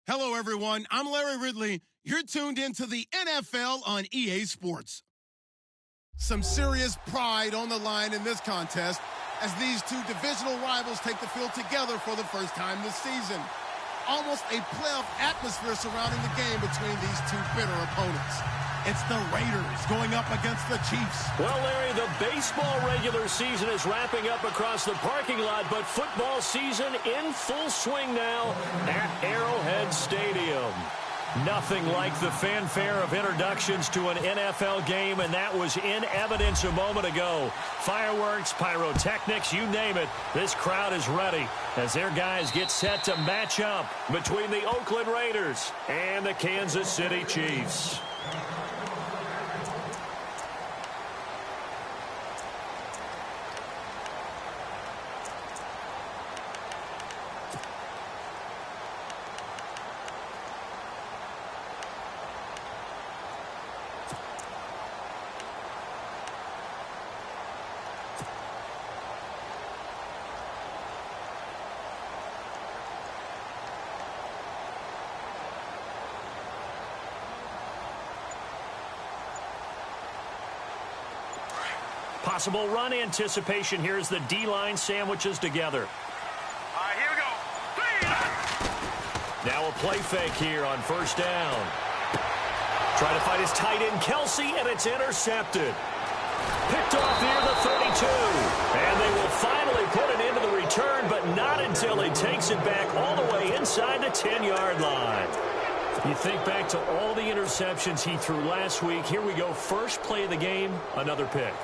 Hello, everyone. I'm Larry Ridley. You're tuned into the NFL on EA Sports. Some serious pride on the line in this contest as these two divisional rivals take the field together for the first time this season. Almost a playoff atmosphere surrounding the game between these two bitter opponents. It's the Raiders going up against the Chiefs. Well, Larry, the baseball regular season is wrapping up across the parking lot, but football season in full swing now at Arrowhead Stadium. Nothing like the fanfare of introductions to an NFL game, and that was in evidence a moment ago. Fireworks, pyrotechnics, you name it. This crowd is ready as their guys get set to match up between the Oakland Raiders and the Kansas City Chiefs. Possible run anticipation here as the D-line sandwiches together. All right, here we go. Now a play fake here on first down. Trying to find his tight end, Kelsey, and it's intercepted. Picked off near the 32. And they will finally put it into the return, but not until he takes it back all the way inside the 10-yard line. You think back to all the interceptions he threw last week. Here we go. First play of the game, another pick.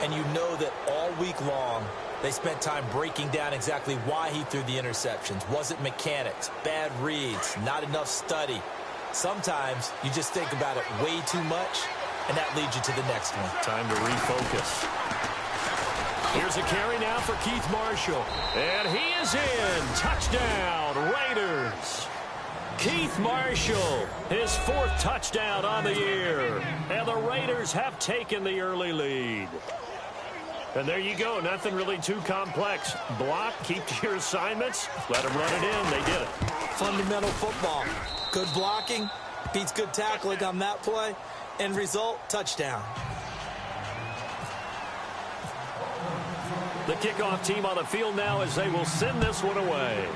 And you know that all week long, they spent time breaking down exactly why he threw the interceptions. Was it mechanics, bad reads, not enough study? Sometimes you just think about it way too much, and that leads you to the next one. Time to refocus. Here's a carry now for Keith Marshall. And he is in. Touchdown, Raiders. Keith Marshall, his fourth touchdown on the year. And the Raiders have taken the early lead. And there you go. Nothing really too complex. Block, keep to your assignments, let them run it in. They did it. Fundamental football. Good blocking beats good tackling on that play. End result, touchdown. The kickoff team on the field now as they will send this one away.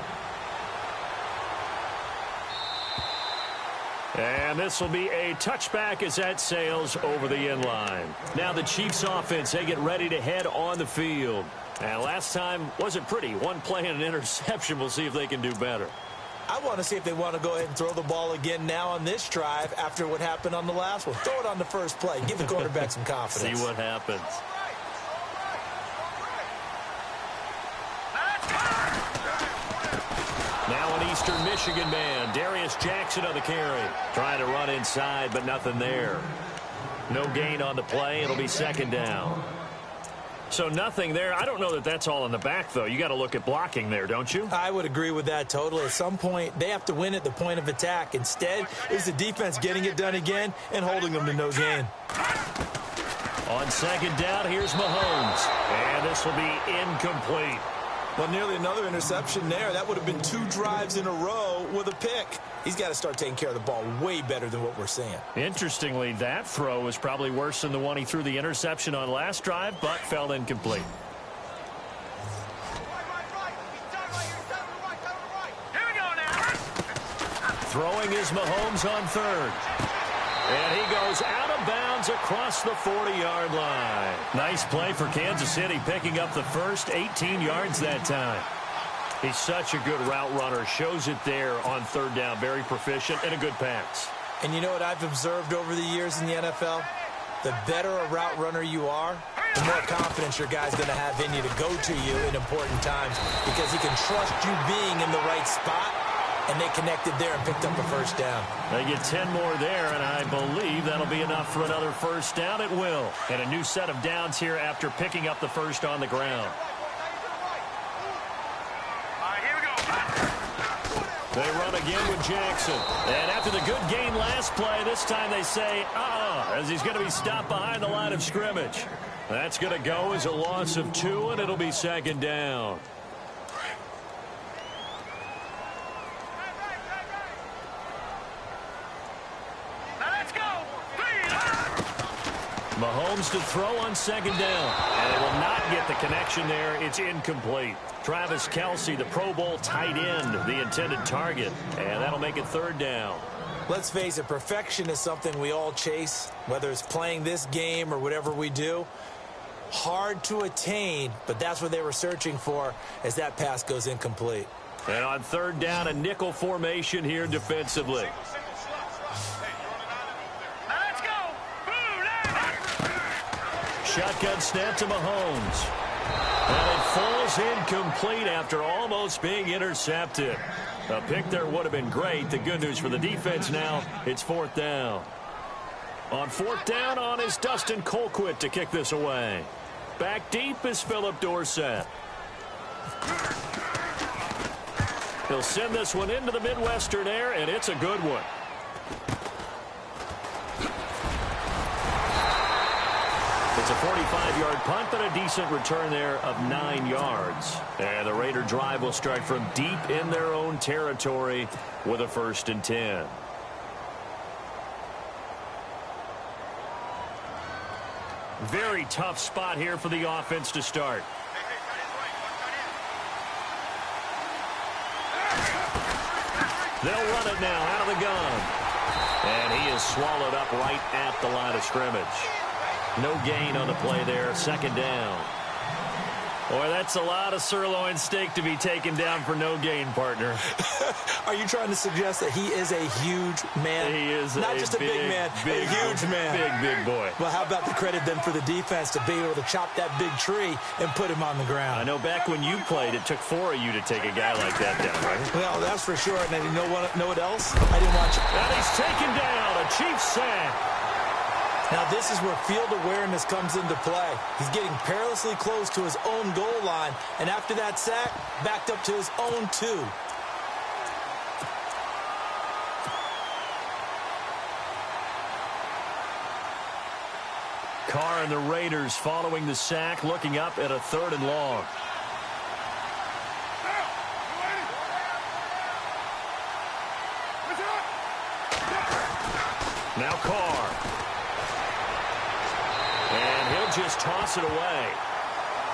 And this will be a touchback as that sails over the end line. Now the Chiefs offense, they get ready to head on the field. And last time wasn't pretty. One play and an interception. We'll see if they can do better. I want to see if they want to go ahead and throw the ball again now on this drive after what happened on the last one. Throw it on the first play. Give the quarterback some confidence. See what happens. Now an Eastern Michigan man, Darius Jackson on the carry. Trying to run inside, but nothing there. No gain on the play. It'll be second down. So nothing there. I don't know that that's all in the back, though. You got to look at blocking there, don't you? I would agree with that totally. At some point, they have to win at the point of attack. Instead, it's the defense getting it done again and holding them to no gain. On second down, here's Mahomes. And this will be incomplete. Well, nearly another interception there. That would have been 2 drives in a row with a pick. He's got to start taking care of the ball way better than what we're seeing. Interestingly, that throw was probably worse than the one he threw the interception on last drive, but fell incomplete. Here we go now. Throwing is Mahomes on third. And he goes out of bounds across the 40-yard line. Nice play for Kansas City, picking up the first 18 yards that time. He's such a good route runner. Shows it there on third down. Very proficient and a good pass. And you know what I've observed over the years in the NFL? The better a route runner you are, the more confidence your guy's going to have in you to go to you in important times because he can trust you being in the right spot. And they connected there and picked up a first down. They get 10 more there, and I believe that'll be enough for another first down. It will. And a new set of downs here after picking up the first on the ground. All right, here we go. They run again with Jackson. And after the good gain last play, this time they say, as he's going to be stopped behind the line of scrimmage. That's going to go as a loss of 2, and it'll be second down. Mahomes to throw on second down. And they will not get the connection there. It's incomplete. Travis Kelce, the Pro Bowl tight end, the intended target. And that'll make it third down. Let's face it, perfection is something we all chase, whether it's playing this game or whatever we do. Hard to attain, but that's what they were searching for as that pass goes incomplete. And on third down, a nickel formation here defensively. Let's go. Shotgun snap to Mahomes. And it falls incomplete after almost being intercepted. A pick there would have been great. The good news for the defense now, it's fourth down. On fourth down on is Dustin Colquitt to kick this away. Back deep is Philip Dorsett. He'll send this one into the Midwestern air, and it's a good one. It's a 45-yard punt, but a decent return there of 9 yards. And the Raider drive will start from deep in their own territory with a 1st and 10. Very tough spot here for the offense to start. They'll run it now out of the gun. And he is swallowed up right at the line of scrimmage. No gain on the play there. Second down. Boy, that's a lot of sirloin steak to be taken down for no gain, partner. Are you trying to suggest that he is a huge man? He is not just a big man, a huge man. Big boy. Well, how about the credit then for the defense to be able to chop that big tree and put him on the ground? I know back when you played, it took 4 of you to take a guy like that down, right? Well, that's for sure. And you know what else? I didn't want you. And he's taken down. A Chiefs sack. Now, this is where field awareness comes into play. He's getting perilously close to his own goal line, and after that sack, backed up to his own 2. Carr and the Raiders following the sack, looking up at a 3rd and long. Now Carr. And he'll just toss it away.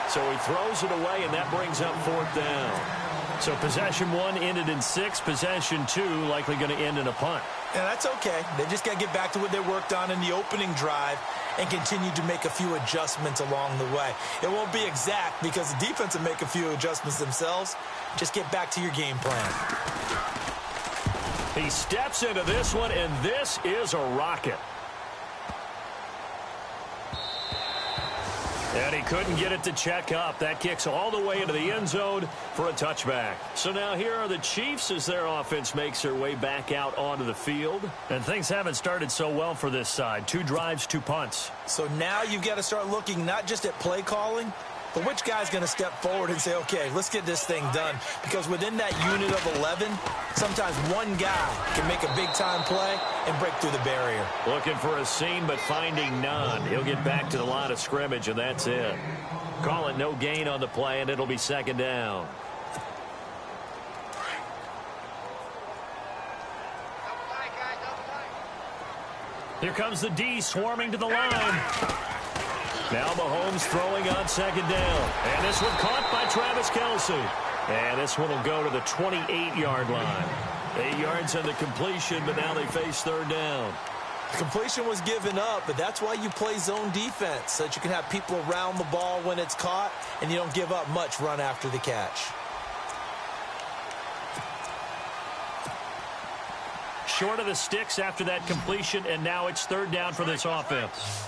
So he throws it away, and that brings up 4th down. So possession 1 ended in 6. Possession 2 likely going to end in a punt. Yeah, that's okay. They just got to get back to what they worked on in the opening drive and continue to make a few adjustments along the way. It won't be exact because the defense will make a few adjustments themselves. Just get back to your game plan. He steps into this one, and this is a rocket. And he couldn't get it to check up. That kicks all the way into the end zone for a touchback. So now here are the Chiefs as their offense makes their way back out onto the field. And things haven't started so well for this side. 2 drives, 2 punts. So now you've got to start looking not just at play calling, but which guy's going to step forward and say, okay, let's get this thing done. Because within that unit of 11, sometimes one guy can make a big-time play and break through the barrier. Looking for a seam, but finding none. He'll get back to the line of scrimmage, and that's it. Call it no gain on the play, and it'll be 2nd down. Here comes the D swarming to the line. Now Mahomes throwing on 2nd down. And this one caught by Travis Kelce. And this one will go to the 28-yard line. 8 yards on the completion, but now they face 3rd down. The completion was given up, but that's why you play zone defense, so that you can have people around the ball when it's caught, and you don't give up much run after the catch. Short of the sticks after that completion, and now it's 3rd down for this offense.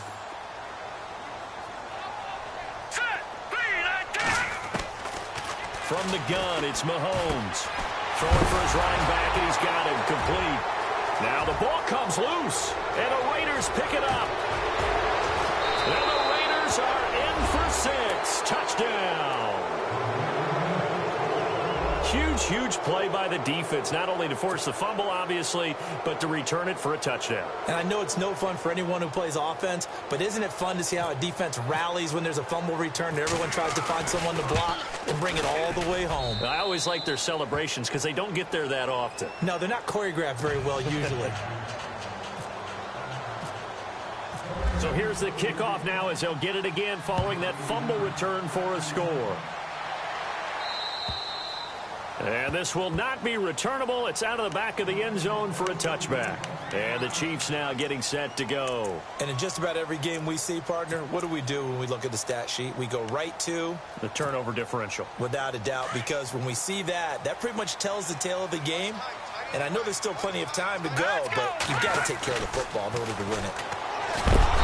From the gun, it's Mahomes. Throwing for his running back, and he's got him complete. Now the ball comes loose, and the Raiders pick it up. And the Raiders are in for 6. Touchdown. Huge play by the defense, not only to force the fumble, obviously, but to return it for a touchdown. And I know it's no fun for anyone who plays offense, but isn't it fun to see how a defense rallies when there's a fumble return and everyone tries to find someone to block and bring it all the way home? I always like their celebrations because they don't get there that often. No, they're not choreographed very well usually. So here's the kickoff now as they'll get it again following that fumble return for a score. And this will not be returnable. It's out of the back of the end zone for a touchback. And the Chiefs now getting set to go. And in just about every game we see, partner, what do we do when we look at the stat sheet? We go right to the turnover differential. Without a doubt, because when we see that, that pretty much tells the tale of the game. And I know there's still plenty of time to go, but you've got to take care of the football in order to win it.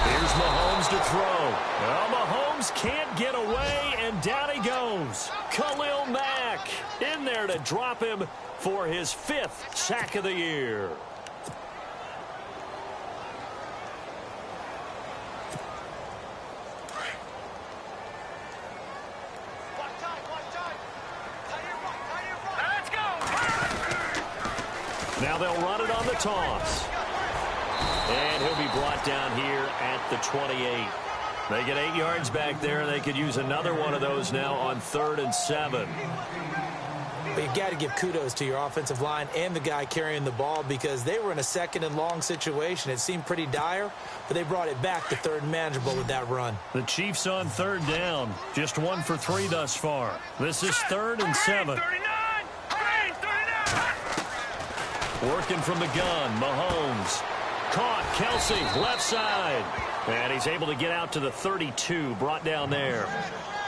Here's Mahomes to throw. Well, Mahomes can't get away, and down he goes. Khalil Mack in there to drop him for his 5th sack of the year. Let's go. Now they'll run it on the toss. And he'll be brought down here at the 28. They get 8 yards back there. They could use another one of those now on 3rd and 7. But you've got to give kudos to your offensive line and the guy carrying the ball because they were in a 2nd and long situation. It seemed pretty dire, but they brought it back to 3rd and manageable with that run. The Chiefs on 3rd down. Just 1 for 3 thus far. This is 3rd and 7. 39. Working from the gun, Mahomes. Caught, Kelsey, left side. And he's able to get out to the 32, brought down there.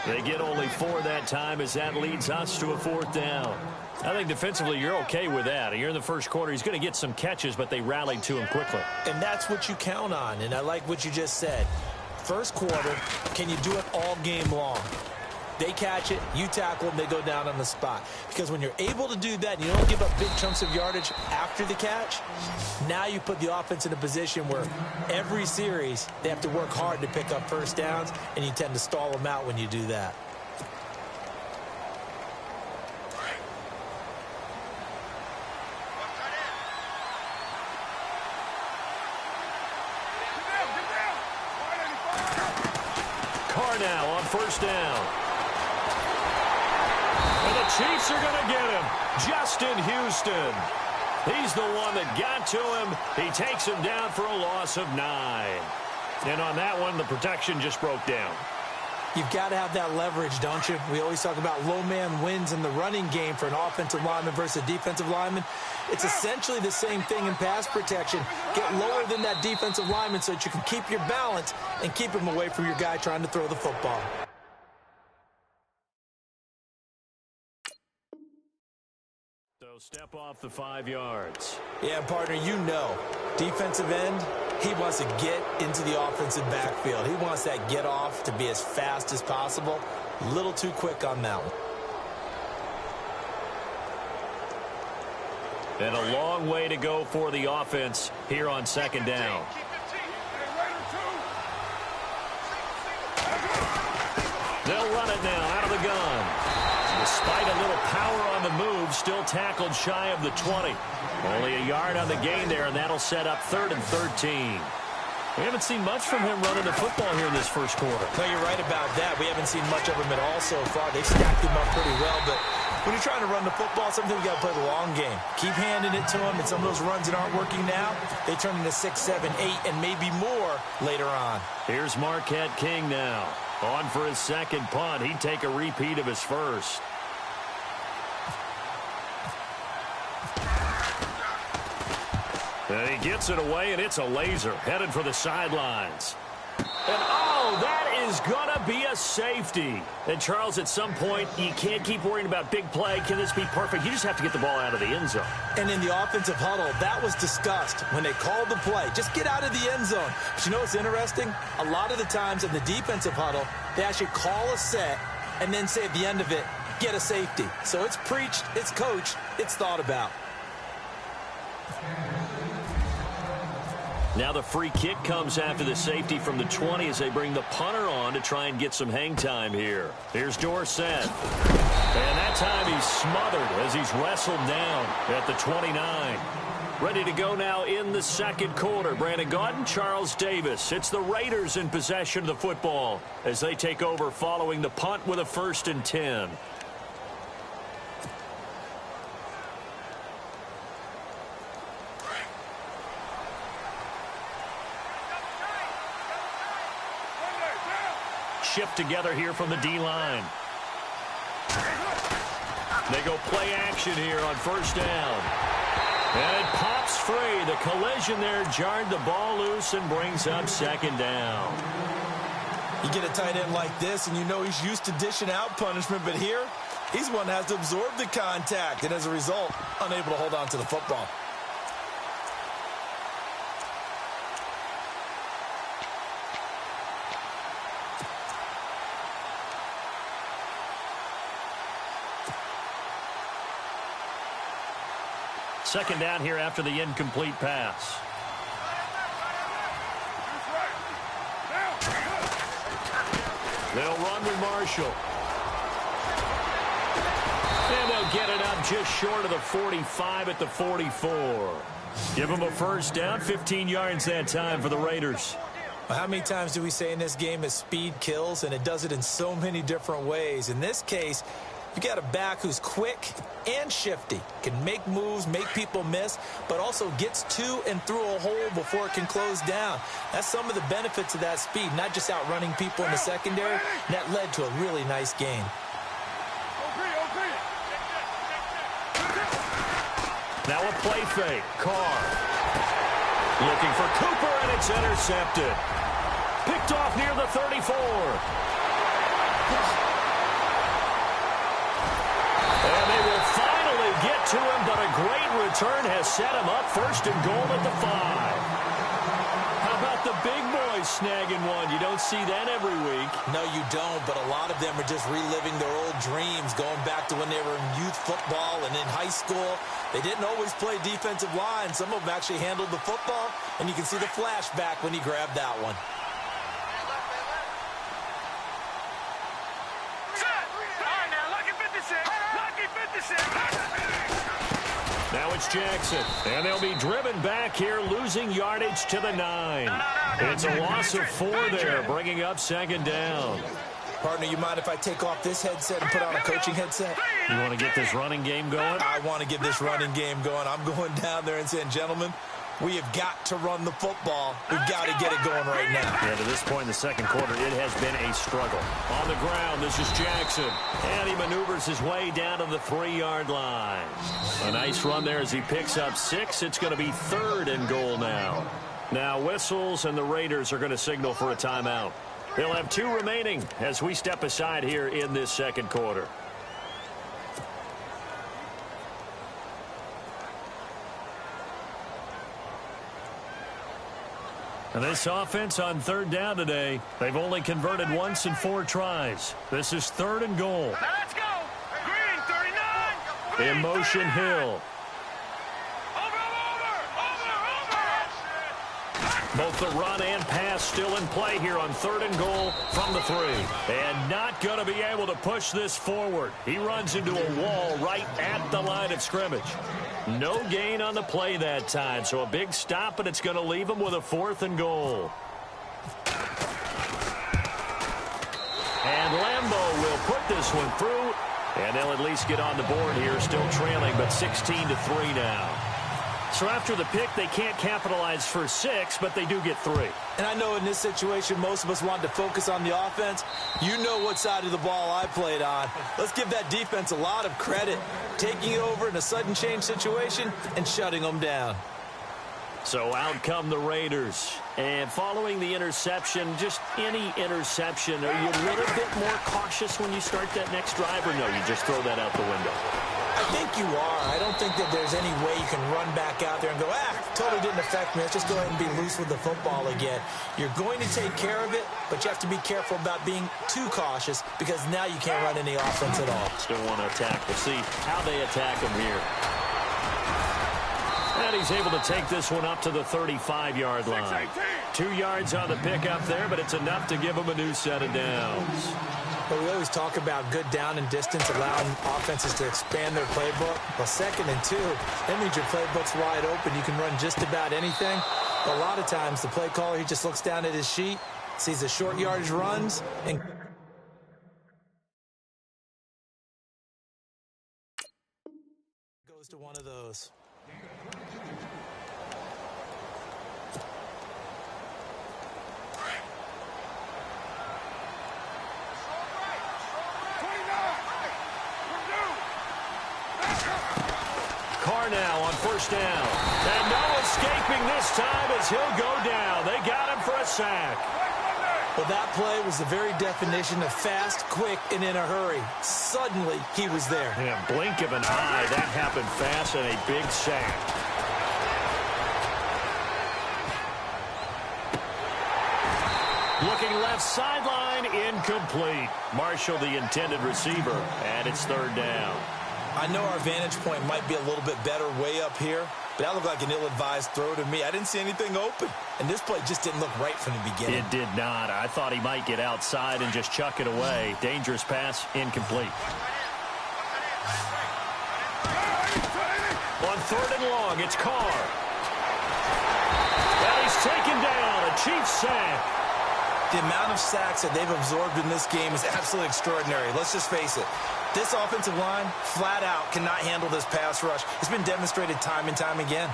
They get only 4 that time as that leads us to a 4th down. I think defensively you're okay with that. You're in the first quarter. He's going to get some catches, but they rallied to him quickly. And that's what you count on, and I like what you just said. First quarter, can you do it all game long? They catch it, you tackle them, they go down on the spot. Because when you're able to do that and you don't give up big chunks of yardage after the catch, now you put the offense in a position where every series they have to work hard to pick up first downs, and you tend to stall them out when you do that. Carr now on 1st down. And the Chiefs are going to get him. Justin Houston. He's the one that got to him. He takes him down for a loss of 9. And on that one, the protection just broke down. You've got to have that leverage, don't you? We always talk about low man wins in the running game for an offensive lineman versus a defensive lineman. It's essentially the same thing in pass protection. Get lower than that defensive lineman so that you can keep your balance and keep him away from your guy trying to throw the football. So step off the 5 yards. Yeah, partner, you know, defensive end, he wants to get into the offensive backfield. He wants that get off to be as fast as possible. A little too quick on that one. And a long way to go for the offense here on 2nd down. They'll run it now out of the gun. Despite a little power on the move, still tackled shy of the 20. Only a yard on the gain there, and that'll set up 3rd and 13. We haven't seen much from him running the football here in this first quarter. No, you're right about that. We haven't seen much of him at all so far. They've stacked him up pretty well, but when you're trying to run the football, sometimes you got to play the long game. Keep handing it to him, and some of those runs that aren't working now, they turn into 6, 7, 8, and maybe more later on. Here's Marquette King now. On for his 2nd punt. He'd take a repeat of his first. And he gets it away, and it's a laser. Headed for the sidelines. And, oh, that is going to be a safety. And, Charles, at some point, you can't keep worrying about big play. Can this be perfect? You just have to get the ball out of the end zone. And in the offensive huddle, that was discussed when they called the play. Just get out of the end zone. But you know what's interesting? A lot of the times in the defensive huddle, they actually call a set and then say at the end of it, get a safety. So it's preached, it's coached, it's thought about. Now the free kick comes after the safety from the 20 as they bring the punter on to try and get some hang time here. Here's Dorsett. And that time he's smothered as he's wrestled down at the 29. Ready to go now in the 2nd quarter. Brandon Gaudin, Charles Davis. It's the Raiders in possession of the football as they take over following the punt with a 1st and 10. shift together here from the D-line. They go play action here on first down. And it pops free. The collision there jarred the ball loose and brings up second down. You get a tight end like this, and you know he's used to dishing out punishment, but here, he's one that has to absorb the contact, and as a result, unable to hold on to the football. Second down here after the incomplete pass. They'll run with Marshall. And they'll get it up just short of the 45 at the 44. Give them a first down, 15 yards that time for the Raiders. Well, how many times do we say in this game that speed kills, and it does it in so many different ways? In this case, you got a back who's quick and shifty, can make moves, make people miss, but also gets to and through a hole before it can close down. That's some of the benefits of that speed, not just outrunning people in the secondary. And that led to a really nice gain. Now a play fake. Carr looking for Cooper, and it's intercepted. Picked off near the 34. And they will finally get to him, but a great return has set him up first and goal at the 5. How about the big boys snagging one? You don't see that every week. No, you don't, but a lot of them are just reliving their old dreams, going back to when they were in youth football and in high school. They didn't always play defensive line. Some of them actually handled the football, and you can see the flashback when he grabbed that one. Now it's Jackson, and they'll be driven back here, losing yardage to the 9. It's a loss of 4 there, bringing up second down. Partner, you mind if I take off this headset and put on a coaching headset? You want to get this running game going? I want to get this running game going. I'm going down there and saying, gentlemen, we have got to run the football. We've got to get it going right now. Yeah, to this point in the second quarter, it has been a struggle. On the ground, this is Jackson. And he maneuvers his way down to the 3-yard line. A nice run there as he picks up 6. It's going to be third and goal now. Now whistles, and the Raiders are going to signal for a timeout. They'll have 2 remaining as we step aside here in this second quarter. And this offense on third down today, they've only converted once in 4 tries. This is third and goal. Now let's go. Green, 39. In motion, Hill. Both the run and pass still in play here on third and goal from the 3. And not going to be able to push this forward. He runs into a wall right at the line of scrimmage. No gain on the play that time, so a big stop, and it's going to leave him with a 4th and goal. And Lambeau will put this one through, and they'll at least get on the board here, still trailing, but 16-3 now. So after the pick, they can't capitalize for 6, but they do get 3. And I know in this situation, most of us wanted to focus on the offense. You know what side of the ball I played on. Let's give that defense a lot of credit, taking it over in a sudden change situation and shutting them down. So out come the Raiders. And following the interception, just any interception, are you a little bit more cautious when you start that next drive, or no, you just throw that out the window? I think you are. I don't think that there's any way you can run back out there and go, totally didn't affect me. Let's just go ahead and be loose with the football again. You're going to take care of it, but you have to be careful about being too cautious because now you can't run any offense at all. Still want to attack. We'll see how they attack him here. And he's able to take this one up to the 35-yard line. 2 yards on the pickup there, but it's enough to give him a new set of downs. But we always talk about good down and distance, allowing offenses to expand their playbook. Well, 2nd and 2, that means your playbook's wide open. You can run just about anything. But a lot of times, the play caller, he just looks down at his sheet, sees the short yardage runs, and goes to one of those. now on first down. And no escaping this time as he'll go down. They got him for a sack. Well, that play was the very definition of fast, quick, and in a hurry. Suddenly, he was there. In a blink of an eye, that happened fast and a big sack. Looking left sideline, incomplete. Marshall, the intended receiver, and it's third down. I know our vantage point might be a little bit better way up here, but that looked like an ill-advised throw to me. I didn't see anything open, and this play just didn't look right from the beginning. It did not. I thought he might get outside and just chuck it away. Dangerous pass, incomplete. On third and long, it's Carr. And he's taken down, a Chiefs sack. The amount of sacks that they've absorbed in this game is absolutely extraordinary. Let's just face it. This offensive line, flat out, cannot handle this pass rush. It's been demonstrated time and time again.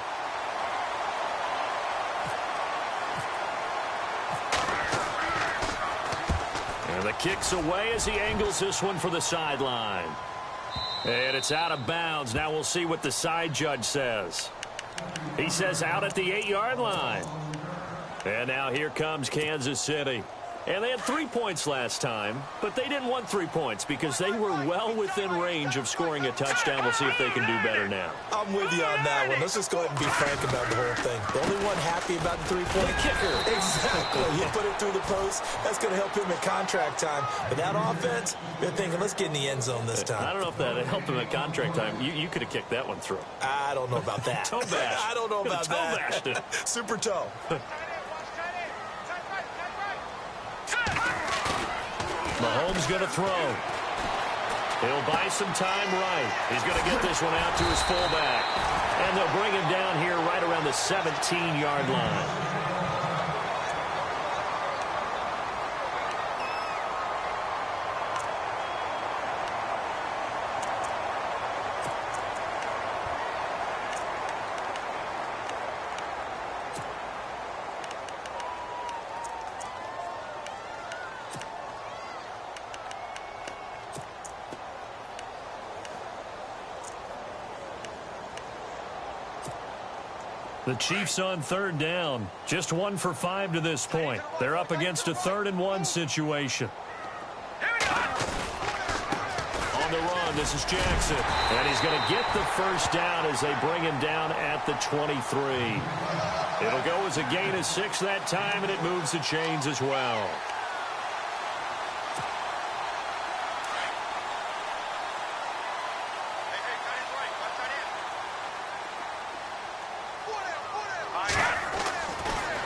And the kick's away as he angles this one for the sideline. And it's out of bounds. Now we'll see what the side judge says. He says out at the 8-yard line. And now here comes Kansas City. And they had 3 points last time, but they didn't want 3 points because they were well within range of scoring a touchdown. We'll see if they can do better now. I'm with you on that one. Let's just go ahead and be frank about the whole thing. The only one happy about the 3-point kicker. Exactly. He put it through the post. That's going to help him at contract time. But that offense, they're thinking, let's get in the end zone this time. I don't know if that helped him at contract time. You could have kicked that one through. I don't know about that. Toe bash. I don't know about toe that. Bashed it. Super toe. Mahomes going to throw. He'll buy some time right. He's going to get this one out to his fullback. And they'll bring him down here right around the 17-yard line. The Chiefs on third down. Just 1 for 5 to this point. They're up against a 3rd-and-1 situation. On the run, this is Jackson. And he's going to get the first down as they bring him down at the 23. It'll go as a gain of 6 that time, and it moves the chains as well.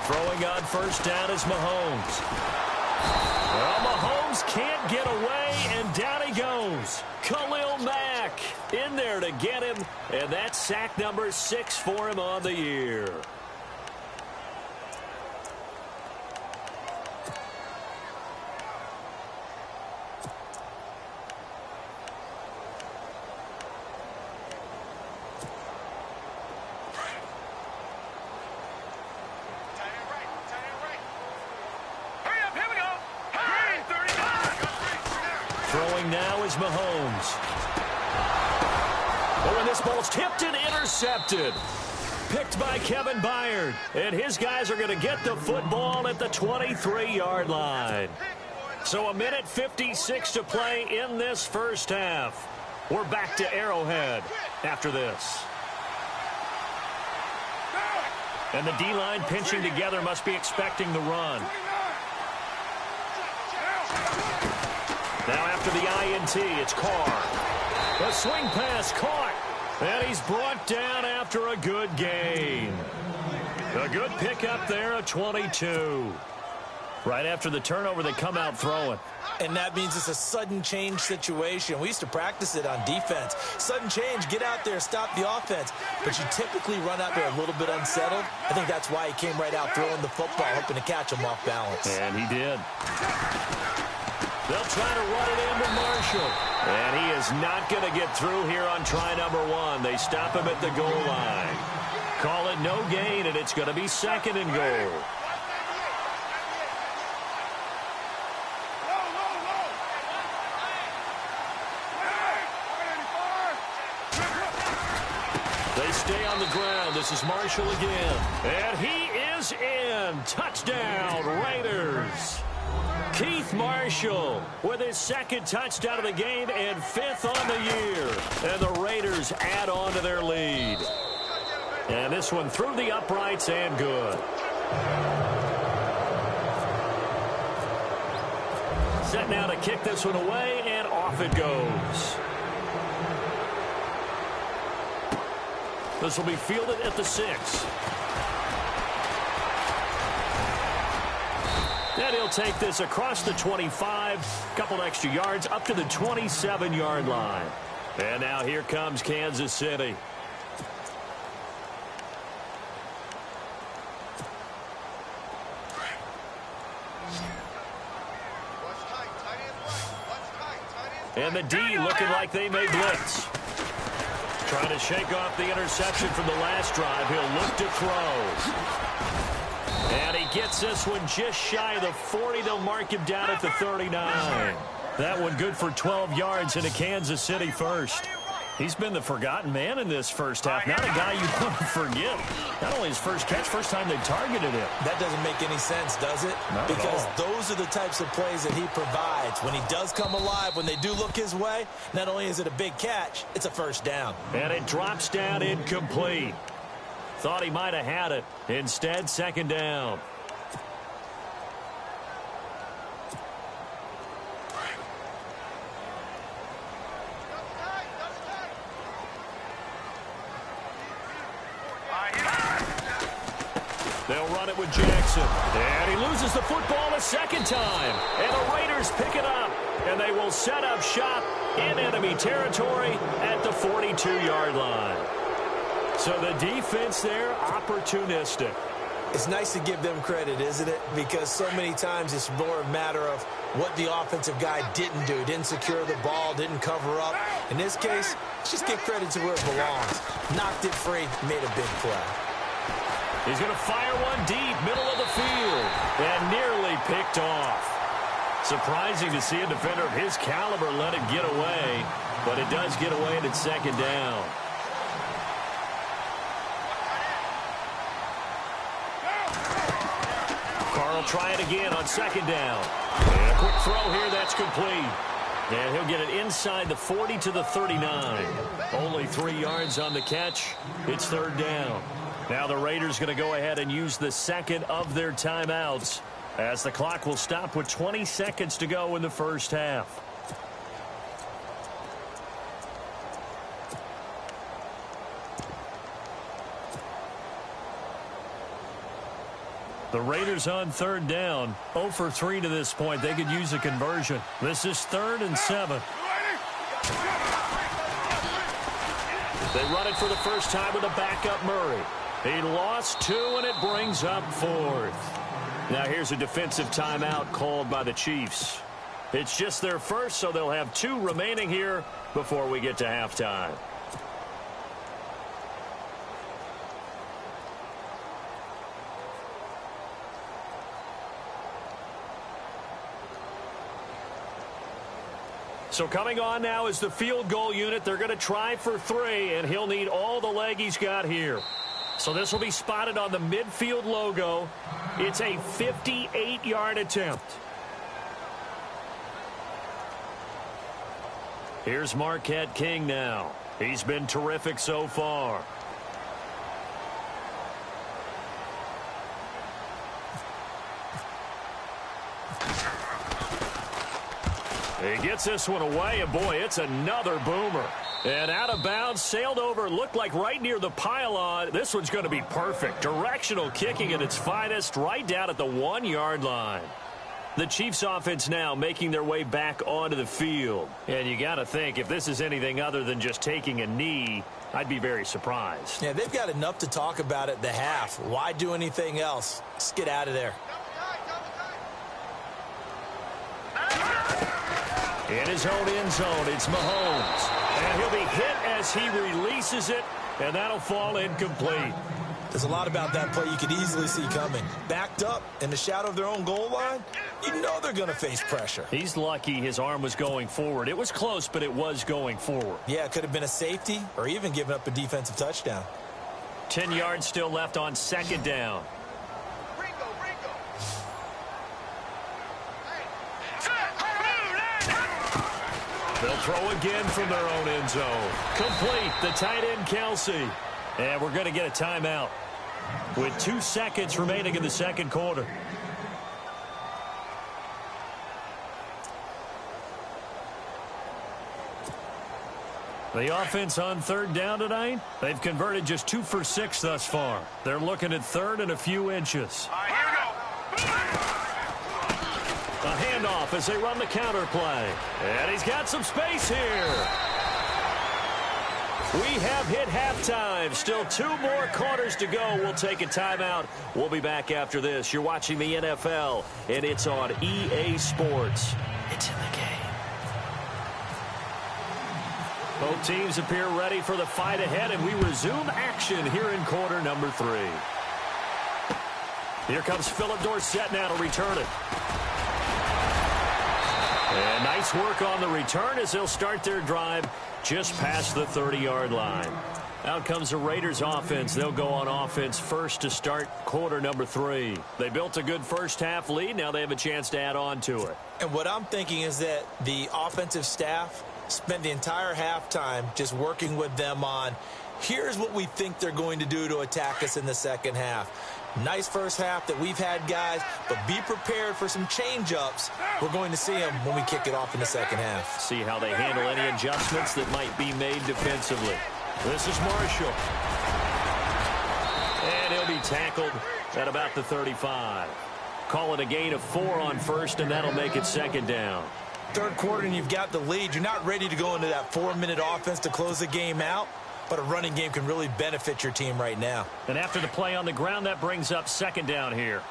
Throwing on first down is Mahomes. Well, Mahomes can't get away, and down he goes. Khalil Mack in there to get him, and that's sack number 6 for him on the year. Throwing now is Mahomes. Oh, and this ball's tipped and intercepted. Picked by Kevin Byard. And his guys are going to get the football at the 23-yard line. So 1:56 to play in this first half. We're back to Arrowhead after this. And the D-line pinching together must be expecting the run. Now after the INT, it's Carr. A swing pass caught. And he's brought down after a good gain. A good pickup there, a 22. Right after the turnover, they come out throwing. And that means it's a sudden change situation. We used to practice it on defense. Sudden change, get out there, stop the offense. But you typically run out there a little bit unsettled. I think that's why he came right out throwing the football, hoping to catch him off balance. And he did. They'll try to run it in with Marshall. And he is not going to get through here on try number 1. They stop him at the goal line. Call it no gain, and it's going to be 2nd and goal. They stay on the ground. This is Marshall again. And he is in. Touchdown, Raiders. Keith Marshall with his second touchdown of the game and 5th on the year. And the Raiders add on to their lead. And this one through the uprights and good. Set now to kick this one away, and off it goes. This will be fielded at the 6. And he'll take this across the 25, a couple extra yards, up to the 27-yard line. And now here comes Kansas City. And the D looking like they may blitz. Trying to shake off the interception from the last drive. He'll look to throw. And he gets this one just shy of the 40. They'll mark him down at the 39. That one good for 12 yards into Kansas City first. He's been the forgotten man in this first half. Not a guy you want to forget. Not only his first catch, first time they targeted him. That doesn't make any sense, does it? Not because at all. Those are the types of plays that he provides. When he does come alive, when they do look his way, not only is it a big catch, it's a first down. And it drops down incomplete. Thought he might have had it. Instead, second down. They'll run it with Jackson. And he loses the football a second time. And the Raiders pick it up. And they will set up shop in enemy territory at the 42-yard line. So the defense there, opportunistic. It's nice to give them credit, isn't it? Because so many times it's more a matter of what the offensive guy didn't do. Didn't secure the ball, didn't cover up. In this case, let's just give credit to where it belongs. Knocked it free, made a big play. He's going to fire one deep, middle of the field, and nearly picked off. Surprising to see a defender of his caliber let it get away, but it does get away and it's second down. Carl try it again on second down. And a quick throw here, that's complete. And he'll get it inside the 40 to the 39. Only 3 yards on the catch. It's third down. Now the Raiders going to go ahead and use the second of their timeouts as the clock will stop with 20 seconds to go in the first half. The Raiders on third down, 0 for 3 to this point. They could use a conversion. This is 3rd and 7. They run it for the first time with a backup Murray. He lost 2, and it brings up 4th. Now here's a defensive timeout called by the Chiefs. It's just their first, so they'll have 2 remaining here before we get to halftime. So coming on now is the field goal unit. They're going to try for 3, and he'll need all the leg he's got here. So this will be spotted on the midfield logo. It's a 58-yard attempt. Here's Marquette King now. He's been terrific so far. He gets this one away, and boy, it's another boomer. And out of bounds, sailed over, looked like right near the pylon. This one's going to be perfect. Directional kicking at its finest, right down at the 1-yard line. The Chiefs offense now making their way back onto the field. And you got to think, if this is anything other than just taking a knee, I'd be very surprised. Yeah, they've got enough to talk about at the half. Why do anything else? Let's get out of there. In his own end zone, it's Mahomes. And he'll be hit as he releases it, and that'll fall incomplete. There's a lot about that play you could easily see coming. Backed up in the shadow of their own goal line, you know they're going to face pressure. He's lucky his arm was going forward. It was close, but it was going forward. Yeah, it could have been a safety or even giving up a defensive touchdown. 10 yards still left on second down. They'll throw again from their own end zone. Complete, the tight end, Kelsey. And we're going to get a timeout with 2 seconds remaining in the second quarter. The offense on third down tonight, they've converted just 2 for 6 thus far. They're looking at third and a few inches. All right, here we go. A handoff as they run the counter play. And he's got some space here. We have hit halftime. Still 2 more quarters to go. We'll take a timeout. We'll be back after this. You're watching the NFL, and it's on EA Sports. It's in the game. Both teams appear ready for the fight ahead, and we resume action here in quarter number 3. Here comes Philip Dorsett now to return it. And nice work on the return as they'll start their drive just past the 30-yard line. Out comes the Raiders offense. They'll go on offense first to start quarter number 3. They built a good first half lead. Now they have a chance to add on to it. And what I'm thinking is that the offensive staff spent the entire halftime just working with them on, here's what we think they're going to do to attack us in the second half. Nice first half that we've had, guys, but be prepared for some change-ups. We're going to see them when we kick it off in the second half. See how they handle any adjustments that might be made defensively. This is Marshall. And he'll be tackled at about the 35. Call it a gain of 4 on first, and that'll make it second down. Third quarter and you've got the lead. You're not ready to go into that 4-minute offense to close the game out, but a running game can really benefit your team right now. And after the play on the ground, that brings up second down here.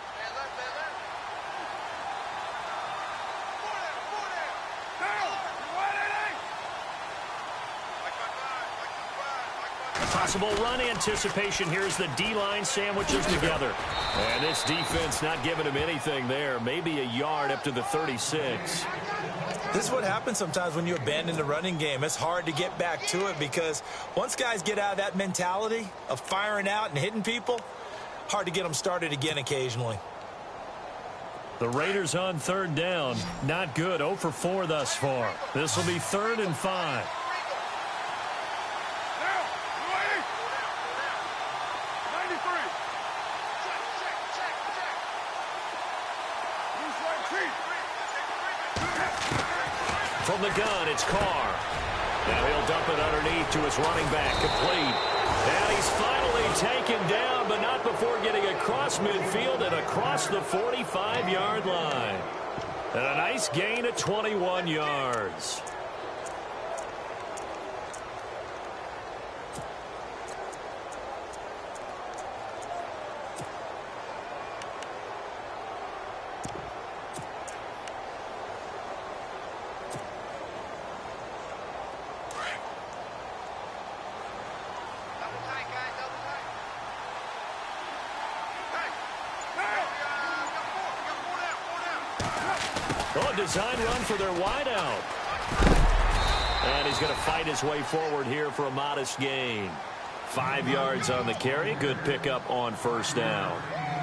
Possible run anticipation. Here's the D-line sandwiches together. And this defense not giving him anything there. Maybe a yard up to the 36. This is what happens sometimes when you abandon the running game. It's hard to get back to it because once guys get out of that mentality of firing out and hitting people, hard to get them started again occasionally. The Raiders on third down. Not good. 0 for 4 thus far. This will be 3rd and 5. From the gun, it's Carr. Now he'll dump it underneath to his running back, complete. And he's finally taken down, but not before getting across midfield and across the 45-yard line. And a nice gain of 21 yards. Oh, design run for their wideout. And he's going to fight his way forward here for a modest gain. 5 yards on the carry. Good pickup on first down.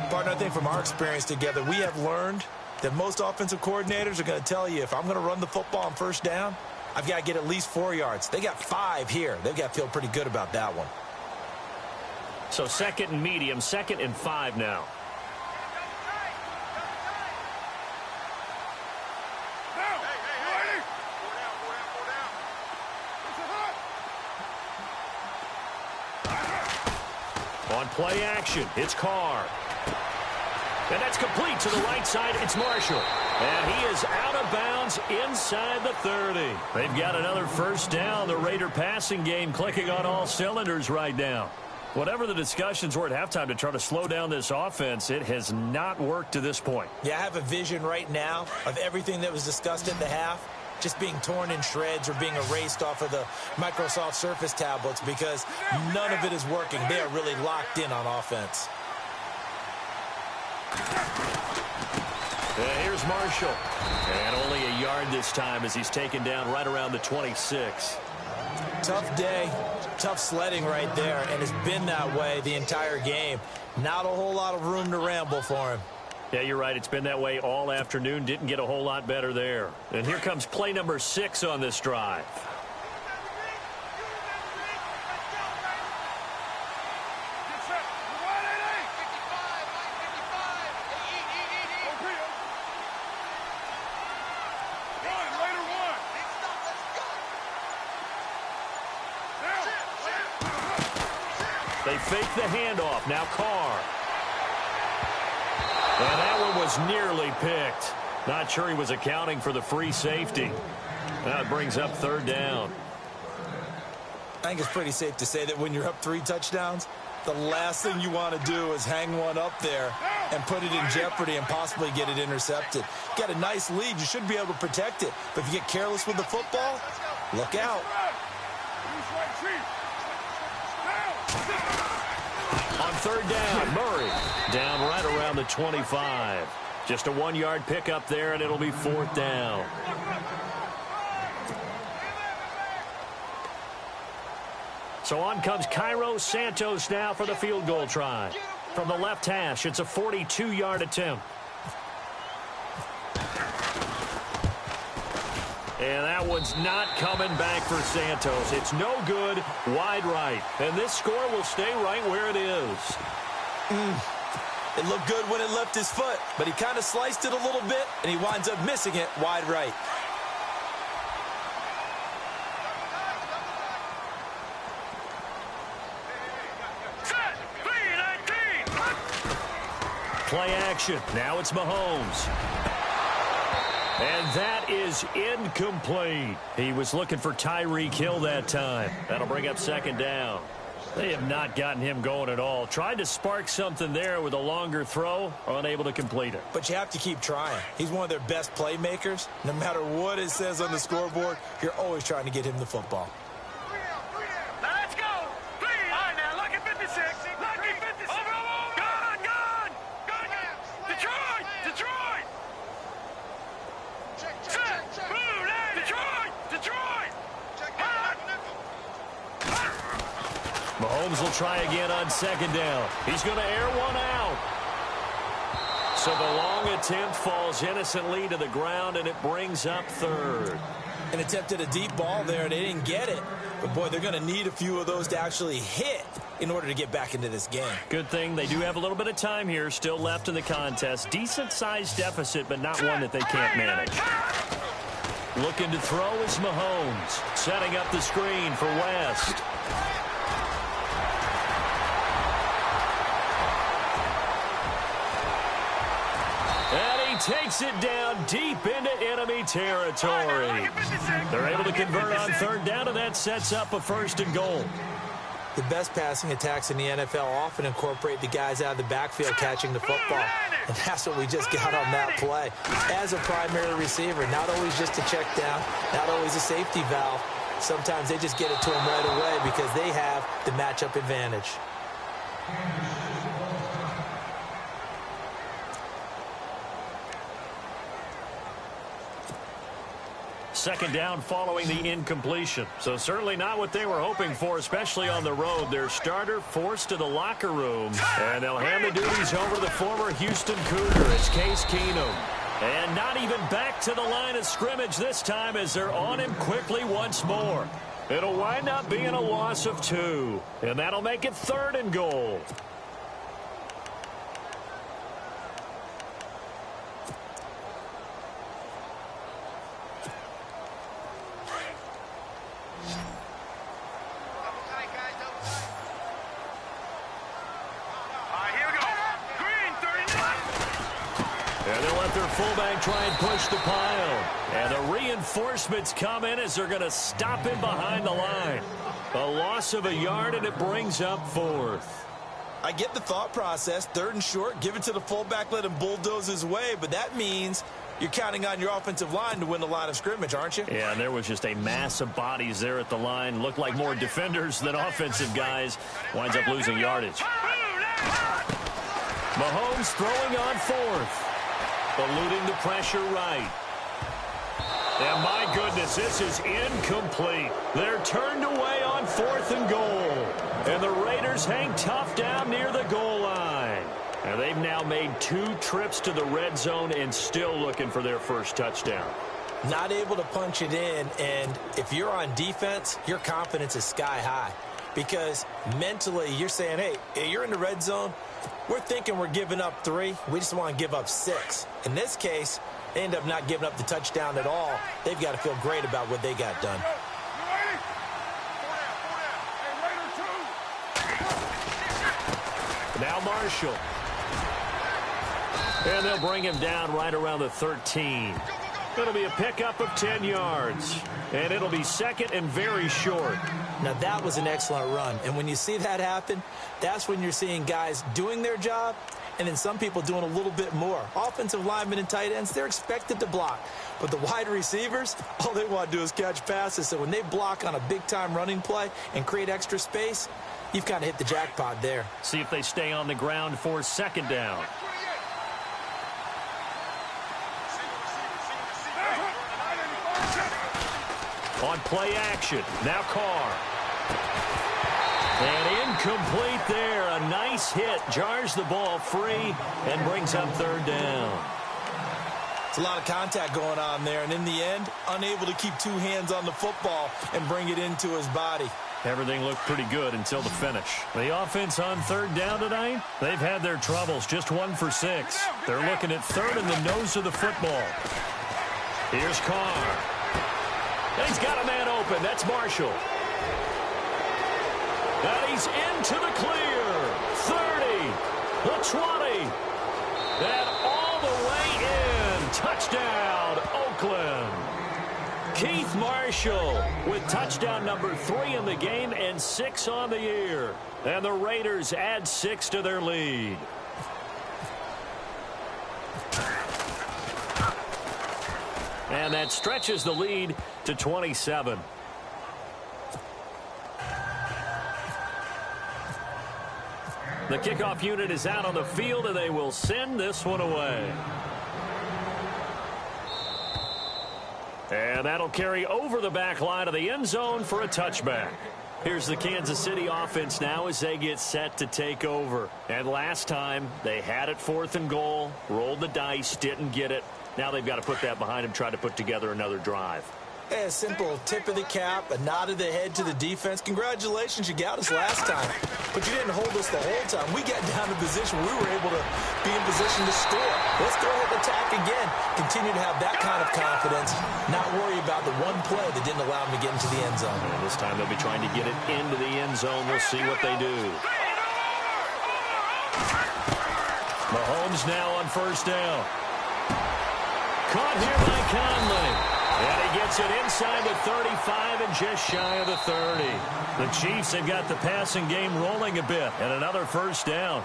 Partner, I think from our experience together, we have learned that most offensive coordinators are going to tell you, if I'm going to run the football on first down, I've got to get at least 4 yards. They got 5 here. They've got to feel pretty good about that one. So 2nd and medium, 2nd and 5 now. On play action, it's Carr. And that's complete to the right side. It's Marshall. And he is out of bounds inside the 30. They've got another first down. The Raider passing game clicking on all cylinders right now. Whatever the discussions were at halftime to try to slow down this offense, it has not worked to this point. Yeah, I have a vision right now of everything that was discussed at the half just being torn in shreds or being erased off of the Microsoft Surface tablets because none of it is working. They are really locked in on offense. Here's Marshall. And only a yard this time as he's taken down right around the 26. Tough day. Tough sledding right there, and it's been that way the entire game. Not a whole lot of room to ramble for him. Yeah, you're right. It's been that way all afternoon. Didn't get a whole lot better there. And here comes play number 6 on this drive. They fake the handoff. Now Carr. And that one was nearly picked. Not sure he was accounting for the free safety. That brings up 3rd down. I think it's pretty safe to say that when you're up 3 touchdowns, the last thing you want to do is hang one up there and put it in jeopardy and possibly get it intercepted. Get a nice lead. You should be able to protect it. But if you get careless with the football, look out. On 3rd down, Murray down right around the 25. Just a 1-yard pickup there, and it'll be 4th down. So on comes Cairo Santos now for the field goal try. From the left hash, it's a 42-yard attempt. And that one's not coming back for Santos. It's no good, wide right. And this score will stay right where it is. It looked good when it left his foot, but he kind of sliced it a little bit, and he winds up missing it wide right. Play action. Now it's Mahomes. And that is incomplete. He was looking for Tyreek Hill that time. That'll bring up 2nd down. They have not gotten him going at all. Tried to spark something there with a longer throw, unable to complete it. But you have to keep trying. He's one of their best playmakers. No matter what it says on the scoreboard, you're always trying to get him the football. Now let's go. All right, now look at 56. Look at 56. Gone. Detroit. Mahomes will try again on 2nd down. He's going to air one out. So the long attempt falls innocently to the ground, and it brings up 3rd. An attempt at a deep ball there, and they didn't get it. But, boy, they're going to need a few of those to actually hit in order to get back into this game. Good thing they do have a little bit of time here still left in the contest. Decent-sized deficit, but not one that they can't manage. Looking to throw is Mahomes. Setting up the screen for West. Takes it down deep into enemy territory. They're able to convert on 3rd down, and that sets up a 1st and goal. The best passing attacks in the NFL often incorporate the guys out of the backfield catching the football. And that's what we just got on that play. As a primary receiver, not always just a check down, not always a safety valve. Sometimes they just get it to them right away because they have the matchup advantage. 2nd down following the incompletion. So certainly not what they were hoping for, especially on the road. Their starter forced to the locker room. And they'll hand the duties over to the former Houston Cougar. It's Case Keenum. And not even back to the line of scrimmage this time as they're on him quickly once more. It'll wind up being a loss of 2. And that'll make it 3rd and goal. Fullback try and push the pile. And the reinforcements come in as they're going to stop him behind the line. A loss of a yard, and it brings up 4th. I get the thought process. 3rd and short, give it to the fullback, let him bulldoze his way. But that means you're counting on your offensive line to win the line of scrimmage, aren't you? Yeah, and there was just a mass of bodies there at the line. Looked like more defenders than offensive guys. Winds up losing yardage. Mahomes throwing on 4th. Eluding the pressure right. And my goodness, this is incomplete. They're turned away on 4th and goal. And the Raiders hang tough down near the goal line. And they've now made 2 trips to the red zone and still looking for their first touchdown. Not able to punch it in, and if you're on defense, your confidence is sky high. Because mentally, you're saying, hey, you're in the red zone. We're thinking we're giving up 3. We just want to give up 6. In this case, they end up not giving up the touchdown at all. They've got to feel great about what they got done. Now Marshall. And they'll bring him down right around the 13. It'll be a pickup of 10 yards. And it'll be second and very short. Now, that was an excellent run. And when you see that happen, that's when you're seeing guys doing their job and then some people doing a little bit more. Offensive linemen and tight ends, they're expected to block. But the wide receivers, all they want to do is catch passes. So when they block on a big-time running play and create extra space, you've kind of hit the jackpot there. See if they stay on the ground for second down. On play action, now Carr. And incomplete there. A nice hit. Jars the ball free and brings up 3rd down. It's a lot of contact going on there. And in the end, unable to keep 2 hands on the football and bring it into his body. Everything looked pretty good until the finish. The offense on 3rd down tonight, they've had their troubles. Just 1 for 6. They're looking at 3rd in the nose of the football. Here's Carr. And he's got a man open. That's Marshall. And he's into the clear. 30, the 20, and all the way in. Touchdown, Oakland. Keith Marshall with touchdown number 3 in the game and 6 on the year. And the Raiders add 6 to their lead. And that stretches the lead to 27. The kickoff unit is out on the field, and they will send this one away. And that'll carry over the back line of the end zone for a touchback. Here's the Kansas City offense now as they get set to take over. And last time, they had it 4th and goal, rolled the dice, didn't get it. Now they've got to put that behind them, try to put together another drive. A simple tip of the cap, a nod of the head to the defense. Congratulations, you got us last time. But you didn't hold us the whole time. We got down to position where we were able to be in position to score. Let's go ahead and attack again. Continue to have that kind of confidence. Not worry about the one play that didn't allow them to get into the end zone. And this time they'll be trying to get it into the end zone. We'll see what they do. Mahomes now on 1st down. Caught here by Conley. And he gets it inside the 35 and just shy of the 30. The Chiefs have got the passing game rolling a bit. And another 1st down.